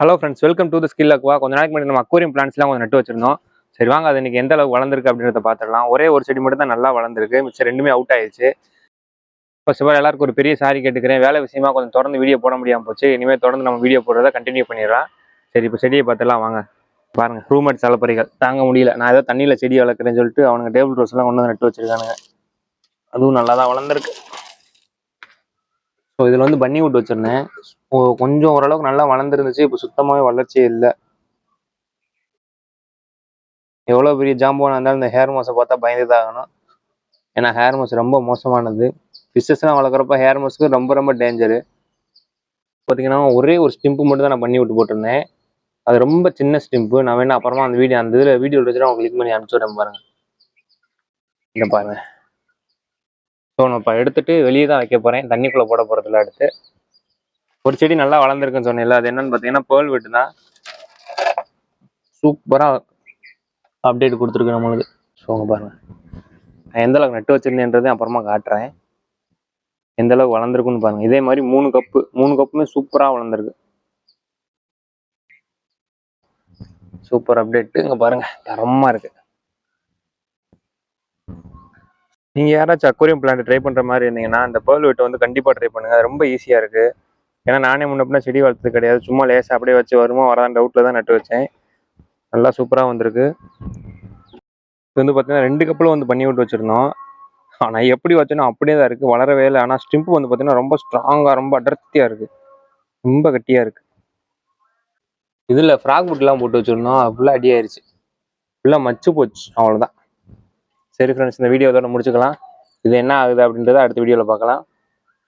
Hello friends, welcome to the skill Aqua. கொஞ்ச நாளைக்கு முன்னாடி நம்ம அக்வேரியம் பிளான்ஸ்லாம் கொஞ்சம் நட்டு வச்சிருந்தோம். சரி வாங்க, அது இன்னைக்கு எந்த அளவுக்கு வளர்ந்துருக்கு அப்படின்றத பார்த்துடலாம். ஒரே ஒரு செடி மட்டும் தான் நல்லா வளர்ந்துருக்கு, மிச்சம் ரெண்டுமே அவுட் ஆயிடுச்சு. ஃபர்ஸ்ட் ஆஃப் ஆல் எல்லாருக்கும் ஒரு பெரிய சாரி கேட்டுக்கிறேன். வேலை விஷயமா கொஞ்சம் தொடர்ந்து வீடியோ போட முடியாமல் போச்சு. இனிமேல் தொடர்ந்து நம்ம வீடியோ போடுறத கண்டினியூ பண்ணிடலாம். சரி, இப்போ செடியை பார்த்துடலாம் வாங்க. பாருங்க, ரூம்மேட் தலைப்பறிகள் தாங்க முடியல. நான் ஏதோ தண்ணியில் செடி வளர்க்குறேன்னு சொல்லிட்டு அவனுங்க டேபிள் ரோஸ்லாம் கொண்டு வந்து நட்டு வச்சிருக்கானுங்க. அதுவும் நல்லா தான் வளர்ந்துருக்கு. ஸோ இதில் வந்து பன்னி விட்டு வச்சிருந்தேன். கொஞ்சம் ஓரளவுக்கு நல்லா வளர்ந்துருந்துச்சு. இப்போ சுத்தமாகவே வளர்ச்சியே இல்லை. எவ்வளோ பெரிய ஜாம்பவானா இருந்தாலும் இந்த ஹேர் மாஸை பார்த்தா பயந்து தான் ஆகணும். ஏன்னா ஹேர் மாஸ் ரொம்ப மோசமானது. ஃபிஷ்ஷஸ்லாம் வளர்க்குறப்ப ஹேர் மாஸ்க்கு ரொம்ப ரொம்ப டேஞ்சரு. பார்த்தீங்கன்னா ஒரே ஒரு ஸ்டிம்பு மட்டும் தான் நான் பண்ணி விட்டு போட்டிருந்தேன். அது ரொம்ப சின்ன ஸ்டிம்பு. நான் வேணா அப்புறமா அந்த வீடியோ வச்சுட்டு அவங்க கிளிக் பண்ணி அனுப்பிச்சு விட்றேன் பாருங்க. இந்த பாருங்க. ஸோ நான் இப்போ எடுத்துட்டு வெளியே தான் வைக்க போகிறேன். தண்ணிக்குள்ளே போட போகிறதில்ல. எடுத்து ஒரு செடி நல்லா வளர்ந்துருக்குன்னு சொன்னேன்ல, அது என்னன்னு பார்த்தீங்கன்னா பேர்ல் வெட்டு தான். சூப்பராக அப்டேட் கொடுத்துருக்கு நம்மளுக்கு. ஸோ அங்கே பாருங்க, நான் எந்த அளவுக்கு நட்டு வச்சிருந்தேன்றதை அப்புறமா காட்டுறேன். எந்த அளவுக்கு வளர்ந்துருக்குன்னு பாருங்க. இதே மாதிரி மூணு கப்புமே சூப்பராக வளர்ந்துருக்கு. Super update. இங்க பாருங்க, தரமா இருக்கு. நீங்க யாராச்சும் அக்வேரியம் பிளான்ட் ட்ரை பண்ற மாதிரி இருந்தீங்கன்னா இந்த பேர்ல் வெட் வந்து கண்டிப்பா ட்ரை பண்ணுங்க. அது ரொம்ப ஈஸியா இருக்கு. ஏன்னா நானே முன்னப்பினா செடி வளர்த்தது கிடையாது. சும்மா லேசா அப்படியே வச்சு வருமா வராத டவுட்ல தான் நட்டு வச்சேன். நல்லா சூப்பரா வந்திருக்கு. இது வந்து பார்த்தீங்கன்னா 2 கப்பில் வந்து பண்ணி விட்டு வச்சிருந்தோம். ஆனால் எப்படி வச்சோன்னா அப்படியே தான் இருக்குது, வளரவே இல்லை. ஆனால் ஸ்டிம்பு வந்து பார்த்தீங்கன்னா ரொம்ப ஸ்ட்ராங்காக, ரொம்ப அடர்த்தியாக இருக்குது, ரொம்ப கட்டியாக இருக்குது. இதில் ஃப்ராக் புட்லாம் போட்டு வச்சுருந்தோம், அது ஃபுல்லாக அடி ஆயிடுச்சு, ஃபுல்லாக மச்சு போச்சு. அவ்வளோதான். சரி ஃப்ரெண்ட்ஸ், இந்த வீடியோ இதோட முடிச்சுக்கலாம். இது என்ன ஆகுது அப்படின்றத அடுத்த வீடியோவில் பார்க்கலாம்.